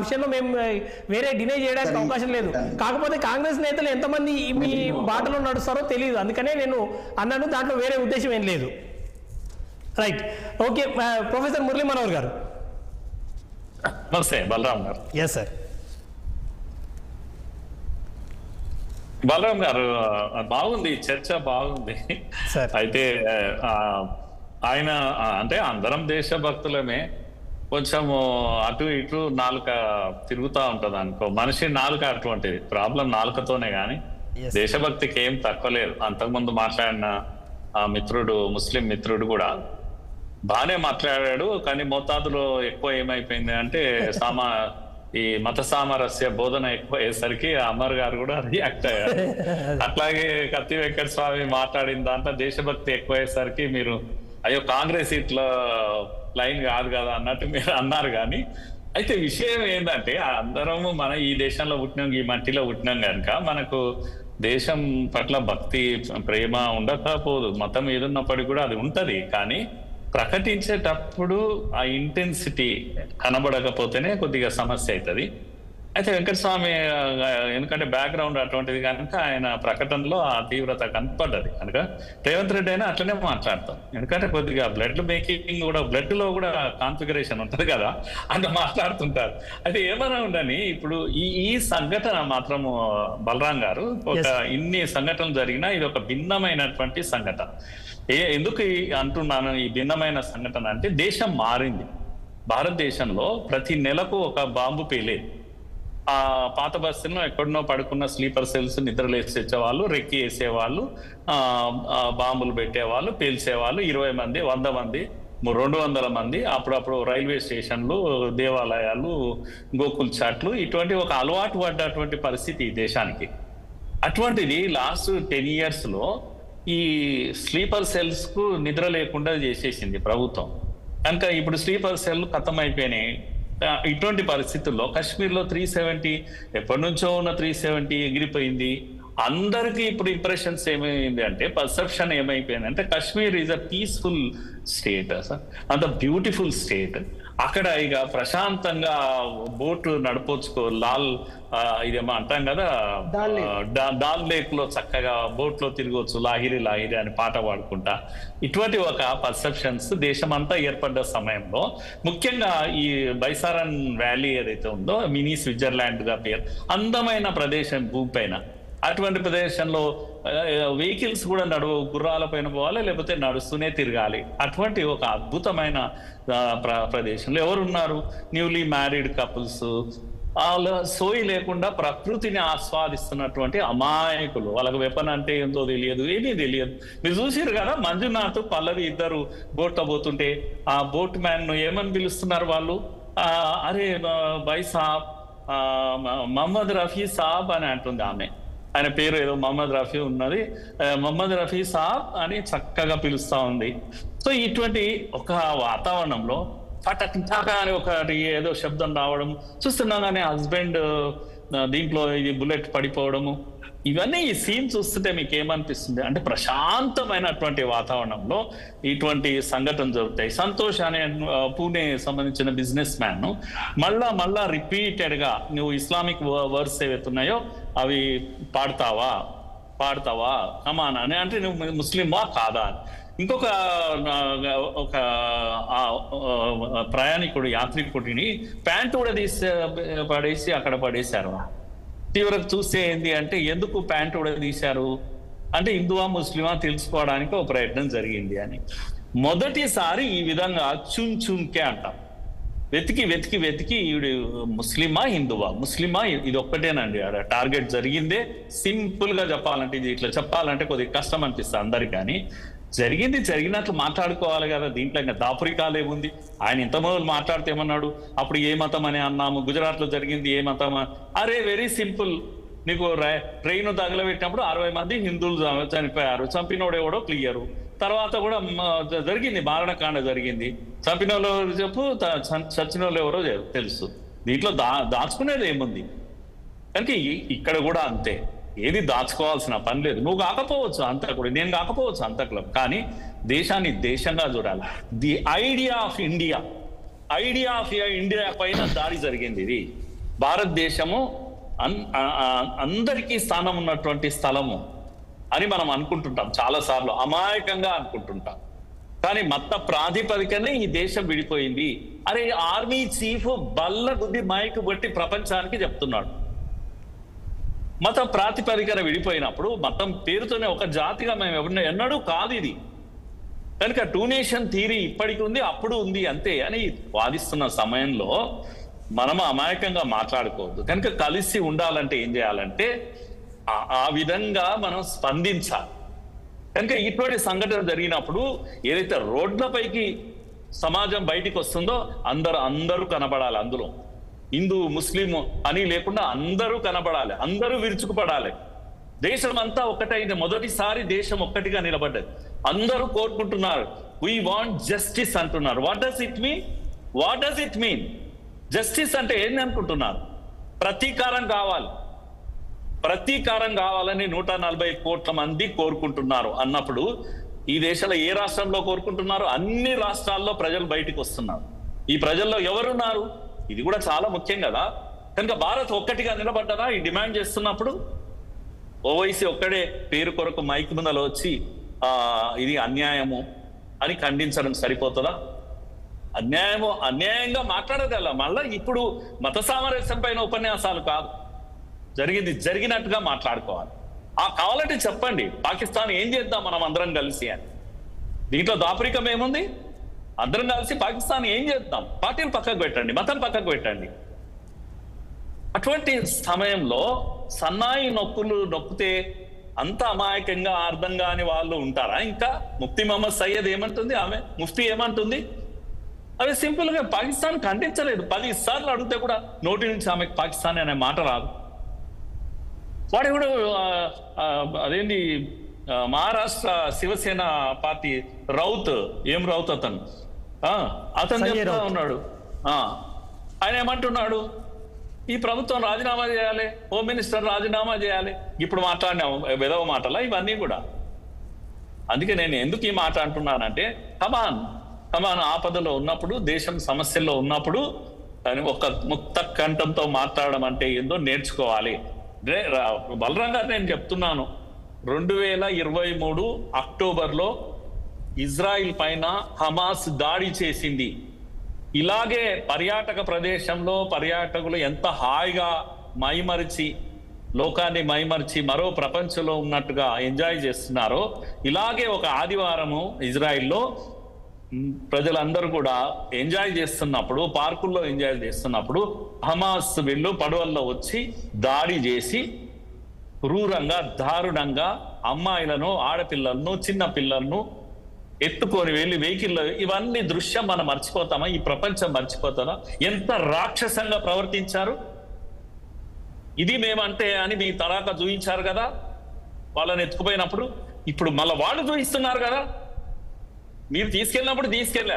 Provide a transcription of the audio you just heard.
విషయంలో మేము వేరే డినై చేయడానికి అవకాశం లేదు. కాకపోతే కాంగ్రెస్ నేతలు ఎంతమంది మీ బాటలో నడుస్తారో తెలియదు, అందుకనే నేను అన్నాను, దాంట్లో వేరే ఉద్దేశం ఏం లేదు. Right, okay. Professor Murali Manohar గారు. నమస్తే బలరాం గారు. Yes sir. బలరాం గారు, బాగుంది చర్చ, బాగుంది. అయితే ఆయన అంటే అందరం దేశభక్తులమే, కొంచెం అటు ఇటు నాలుక తిరుగుతూ ఉంటది అనుకో. మనిషి నాలుక అటువంటిది, ప్రాబ్లం నాలుకతోనే కానీ దేశభక్తికి ఏం తక్కువ లేదు. అంతకుముందు మాట్లాడిన ఆ మిత్రుడు, ముస్లిం మిత్రుడు కూడా బాగానే మాట్లాడాడు, కానీ మోతాదులో ఎక్కువ ఏమైపోయింది అంటే ఈ మత సామరస్య బోధన ఎక్కువ అయ్యేసరికి అమర్ గారు కూడా రియాక్ట్ అయ్యారు. అట్లాగే కత్తి వెంకట స్వామి మాట్లాడిన దాంట్లో దేశభక్తి ఎక్కువ అయ్యేసరికి మీరు అయ్యో కాంగ్రెస్ ఇట్లా లైన్ కాదు కదా అన్నట్టు మీరు అన్నారు. కానీ అయితే విషయం ఏంటంటే అందరము మన ఈ దేశంలో పుట్టినాం, ఈ మట్టిలో పుట్టినాం కనుక మనకు దేశం పట్ల భక్తి ప్రేమ ఉండకపోదు. మతం ఏదున్నప్పటికీ కూడా అది ఉంటది, కానీ ప్రకటించేటప్పుడు ఆ ఇంటెన్సిటీ కనబడకపోతేనే కొద్దిగా సమస్య అవుతుంది. అయితే వెంకటస్వామి ఎందుకంటే బ్యాక్గ్రౌండ్ అటువంటిది కనుక ఆయన ప్రకటనలో ఆ తీవ్రత కనపడ్డది కనుక రేవంత్ రెడ్డి అయినా అట్లనే మాట్లాడతాం. ఎందుకంటే కొద్దిగా బ్లడ్ మేకింగ్ కూడా, బ్లడ్ లో కూడా కాన్ఫిగరేషన్ ఉంటది కదా, అంత మాట్లాడుతుంటారు. అయితే ఏమైనా ఉండని ఇప్పుడు ఈ సంఘటన మాత్రము బలరాం గారు, ఒక ఇన్ని సంఘటనలు జరిగినా ఇది ఒక భిన్నమైనటువంటి సంఘటన. ఎందుకు అంటున్నాను ఈ భిన్నమైన సంఘటన అంటే, దేశం మారింది. భారతదేశంలో ప్రతి నెలకు ఒక బాంబు పేలేది. ఆ పాత బస్సులో ఎక్కడనో పడుకున్న స్లీపర్ సెల్స్ నిద్రలేసి తెచ్చేవాళ్ళు, రెక్కి వేసేవాళ్ళు, బాంబులు పెట్టేవాళ్ళు, పేల్చేవాళ్ళు. 20 మంది, 100 మంది, 200 మంది. అప్పుడప్పుడు రైల్వే స్టేషన్లు, దేవాలయాలు, గోకుల్ చాట్లు, ఇటువంటి ఒక అలవాటు పడ్డటువంటి పరిస్థితి ఈ దేశానికి. అటువంటిది లాస్ట్ 10 years లో ఈ స్లీపర్ సెల్స్ కు నిద్ర లేకుండా చేసేసింది ప్రభుత్వం కనుక ఇప్పుడు స్లీపర్ సెల్ ఖతం అయిపోయినాయి. ఇటువంటి పరిస్థితుల్లో కాశ్మీర్లో 370 ఎప్పటి నుంచో ఉన్న 370 ఎగిరిపోయింది. అందరికీ ఇప్పుడు ఇంప్రెషన్స్ ఏమైంది అంటే, పర్సెప్షన్ ఏమైపోయింది అంటే, Kashmir is a peaceful state, అంత బ్యూటిఫుల్ స్టేట్. అక్కడ ఇక ప్రశాంతంగా బోటు నడపొచ్చుకో, ఇదేమో అంటాం కదా, డాల్ లేక్ లో చక్కగా బోట్ లో తిరగవచ్చు, లాహిరి లాహిరి అని పాట పాడుకుంటా. ఇటువంటి ఒక పర్సెప్షన్స్ దేశమంతా ఏర్పడ్డ సమయంలో, ముఖ్యంగా ఈ బైసారన్ వ్యాలీ ఏదైతే ఉందో, మినీ స్విట్జర్లాండ్ గా పేరు, అందమైన ప్రదేశం భూమి పైన. అటువంటి ప్రదేశంలో వెహికల్స్ కూడా గుర్రాల పైన పోవాలి, లేకపోతే నడుస్తూనే తిరగాలి. అటువంటి ఒక అద్భుతమైన ప్రదేశంలో ఎవరున్నారు? న్యూలీ మ్యారీడ్ కపుల్స్, వాళ్ళ సోయి లేకుండా ప్రకృతిని ఆస్వాదిస్తున్నటువంటి అమాయకులు. వాళ్ళకి వెపన్ అంటే ఏందో తెలియదు, ఏమీ తెలియదు. మీరు చూసారు కదా, మంజునాథ్ పల్లవి ఇద్దరు బోట్లో పోతుంటే ఆ బోట్ మ్యాన్ ఏమని పిలుస్తున్నారు వాళ్ళు? అరే బై సాబ్, మహమ్మద్ రఫీ సాబ్ అని అంటుంది ఆమె. ఆయన పేరు ఏదో మహమ్మద్ రఫీ ఉన్నది, మహమ్మద్ రఫీ సాబ్ అని చక్కగా పిలుస్తా ఉంది. సో ఇటువంటి ఒక వాతావరణంలో పటక్ అని ఒకటి ఏదో శబ్దం రావడం చూస్తున్నాగానే హస్బెండ్ దీంట్లో ఇది బుల్లెట్ పడిపోవడము, ఇవన్నీ ఈ సీన్ చూస్తుంటే మీకు ఏమనిపిస్తుంది అంటే, ప్రశాంతమైనటువంటి వాతావరణంలో ఇటువంటి సంఘటన జరుగుతాయి. సంతోష్ అనే పూణే సంబంధించిన బిజినెస్ మ్యాన్ మళ్ళా రిపీటెడ్ గా నువ్వు ఇస్లామిక్ వర్డ్స్ ఏవైతున్నాయో అవి పాడతావా కమాన్ అని, అంటే నువ్వు ముస్లిమా కాదా. ఇంకొక యాత్రికుడిని ప్యాంటు కూడా పడేసి అక్కడ పడేశారు. తీవ్రంగా చూస్తే ఏంటి అంటే, ఎందుకు ప్యాంటు కూడా తీశారు అంటే, హిందువా ముస్లిమా తెలుసుకోవడానికి ఒక ప్రయత్నం జరిగింది అని. మొదటిసారి ఈ విధంగా చుంకే అంటాం, వెతికి ఈవిడ ముస్లిమా హిందువా, ఇది ఒక్కటేనండి టార్గెట్ జరిగిందే. సింపుల్ గా చెప్పాలంటే, ఇది ఇట్లా చెప్పాలంటే కొద్దిగా కష్టం అనిపిస్తుంది అందరికి, కానీ జరిగినట్లు మాట్లాడుకోవాలి కదా. దీంట్లో ఇంకా దాపురికాలు ఏముంది? ఆయన ఇంత మొదలు మాట్లాడితే ఏమన్నాడు, అప్పుడు ఏ మతం అని అన్నాము, గుజరాత్ లో జరిగింది ఏ మతం? అరే వెరీ సింపుల్, నీకు ట్రైన్ తగలబెట్టినప్పుడు 60 మంది హిందువులు చనిపోయారు, చంపినోడు ఎవడో క్లియరు. తర్వాత కూడా జరిగింది, మారణకాండ జరిగింది, చంపిన వాళ్ళు ఎవరు చెప్పు, చచ్చిన వాళ్ళు ఎవరో తెలుసు. దీంట్లో దాచుకునేది ఏముంది? కనుక ఇక్కడ కూడా అంతే, ఏది దాచుకోవాల్సిన పని లేదు. నువ్వు కాకపోవచ్చు అంతకుడు, నేను కాకపోవచ్చు అంతకులం, కానీ దేశాన్ని దేశంగా చూడాలి. ది ఐడియా ఆఫ్ ఇండియా పైన దాడి జరిగింది ఇది. భారతదేశము అందరికీ స్థానం ఉన్నటువంటి స్థలము అని మనం అనుకుంటుంటాం, చాలాసార్లు అమాయకంగా అనుకుంటుంటాం. కానీ మత ప్రాతిపదికనే ఈ దేశం విడిపోయింది. అరే ఆర్మీ చీఫ్ బల్ల గుద్ది మైక్ బట్టి ప్రపంచానికి చెప్తున్నాడు. మత ప్రాతిపదికన విడిపోయినప్పుడు మతం పేరుతోనే ఒక జాతిగా మేము ఎన్నడూ కాదు ఇది. కనుక 2 నేషన్ థియరీ ఇప్పటికి ఉంది, అప్పుడు ఉంది అంతే అని వాదిస్తున్న సమయంలో మనము అమాయకంగా మాట్లాడుకోవద్దు. కనుక కలిసి ఉండాలంటే ఏం చేయాలంటే ఆ విధంగా మనం స్పందించాలి. కనుక ఇటువంటి సంఘటన జరిగినప్పుడు ఏదైతే రోడ్లపైకి సమాజం బయటికి వస్తుందో అందరూ కనబడాలి. అందులో హిందూ ముస్లిం అని లేకుండా అందరూ కనబడాలి, అందరూ విరుచుకుపడాలి. దేశం అంతా ఒకటైంది, మొదటిసారి దేశం ఒక్కటిగా నిలబడ్డది. అందరూ కోరుకుంటున్నారు వీ వాంట్ జస్టిస్ అంటున్నారు. What does it mean justice అంటే ఏంది అనుకుంటున్నారు? ప్రతీకారం కావాలని 140 కోట్ల మంది కోరుకుంటున్నారు అన్నప్పుడు ఈ దేశంలో ఏ రాష్ట్రంలో కోరుకుంటున్నారు? అన్ని రాష్ట్రాల్లో ప్రజలు బయటికి వస్తున్నారు. ఈ ప్రజల్లో ఎవరున్నారు? ఇది కూడా చాలా ముఖ్యం కదా. కనుక భారత్ ఒక్కటిగా నిలబడ్డదా ఈ డిమాండ్ చేస్తున్నప్పుడు? ఓవైసీ ఒక్కడే పేరు కొరకు మైక్ ముందలో వచ్చి ఇది అన్యాయము అని ఖండించడం సరిపోతుందా? అన్యాయంగా మాట్లాడగల మళ్ళా ఇప్పుడు మత సామరస్యం పైన ఉపన్యాసాలు కాదు, జరిగినట్టుగా మాట్లాడుకోవాలి. కావాలంటే చెప్పండి పాకిస్తాన్ ఏం చేద్దాం మనం అందరం కలిసి అని. దీంట్లో దాపరికం ఏముంది? అందరం కలిసి పాకిస్తాన్ ఏం చేద్దాం? పార్టీలు పక్కకు పెట్టండి, మతం పక్కకు పెట్టండి. అటువంటి సమయంలో సన్నాయి నొక్కితే అంత అమాయకంగా అర్థం కాని వాళ్ళు ఉంటారా? ఇంకా ముఫ్తీ మహమ్మద్ సయ్యద్ ఏమంటుంది, ఆమె ముఫ్తీ ఏమంటుంది? అవి సింపుల్ గా పాకిస్తాన్ ఖండించలేదు. 10 సార్లు అడిగితే కూడా నోటి నుంచి ఆమెకు పాకిస్తాన్ అనే మాట రాదు. వాడు కూడా అదేంటి మహారాష్ట్ర శివసేన పార్టీ రౌత్ అతను చెప్తా ఉన్నాడు. ఆయన ఏమంటున్నాడు? ఈ ప్రభుత్వం రాజీనామా చేయాలి, హోమ్ మినిస్టర్ రాజీనామా చేయాలి. ఇప్పుడు మాట్లాడిన విధవ మాటలా ఇవన్నీ కూడా. అందుకే నేను ఎందుకు ఈ మాట అంటున్నానంటే కమాన్ ఆపదలో ఉన్నప్పుడు, దేశం సమస్యల్లో ఉన్నప్పుడు ఒక ముక్త కంఠంతో మాట్లాడడం అంటే ఏందో నేర్చుకోవాలి. బలరంగా నేను చెప్తున్నాను, 2023 అక్టోబర్లో ఇజ్రాయిల్ పైన హమాస్ దాడి చేసింది. ఇలాగే పర్యాటక ప్రదేశంలో పర్యాటకులు ఎంత హాయిగా లోకాన్ని మైమరిచి మరో ప్రపంచంలో ఉన్నట్టుగా ఎంజాయ్ చేస్తున్నారో, ఇలాగే ఒక ఆదివారము ఇజ్రాయిల్లో ప్రజలందరూ కూడా ఎంజాయ్ చేస్తున్నప్పుడు, పార్కుల్లో ఎంజాయ్ చేస్తున్నప్పుడు హమాస్ వీళ్ళు పడవల్లో వచ్చి దాడి చేసి క్రూరంగా దారుణంగా అమ్మాయిలను, ఆడపిల్లలను, చిన్న పిల్లలను ఎత్తుకొని వెళ్ళి వెహికల్లో, ఇవన్నీ దృశ్యం మనం మర్చిపోతామా? ఈ ప్రపంచం మర్చిపోతామా? ఎంత రాక్షసంగా ప్రవర్తించారు. ఇది మేమంటే అని మీ తడాక చూయించారు కదా వాళ్ళని ఎత్తుకుపోయినప్పుడు. ఇప్పుడు మళ్ళీ వాళ్ళు చూయిస్తున్నారు కదా. మీరు తీసుకెళ్ళినప్పుడు తీసుకెళ్ళారు.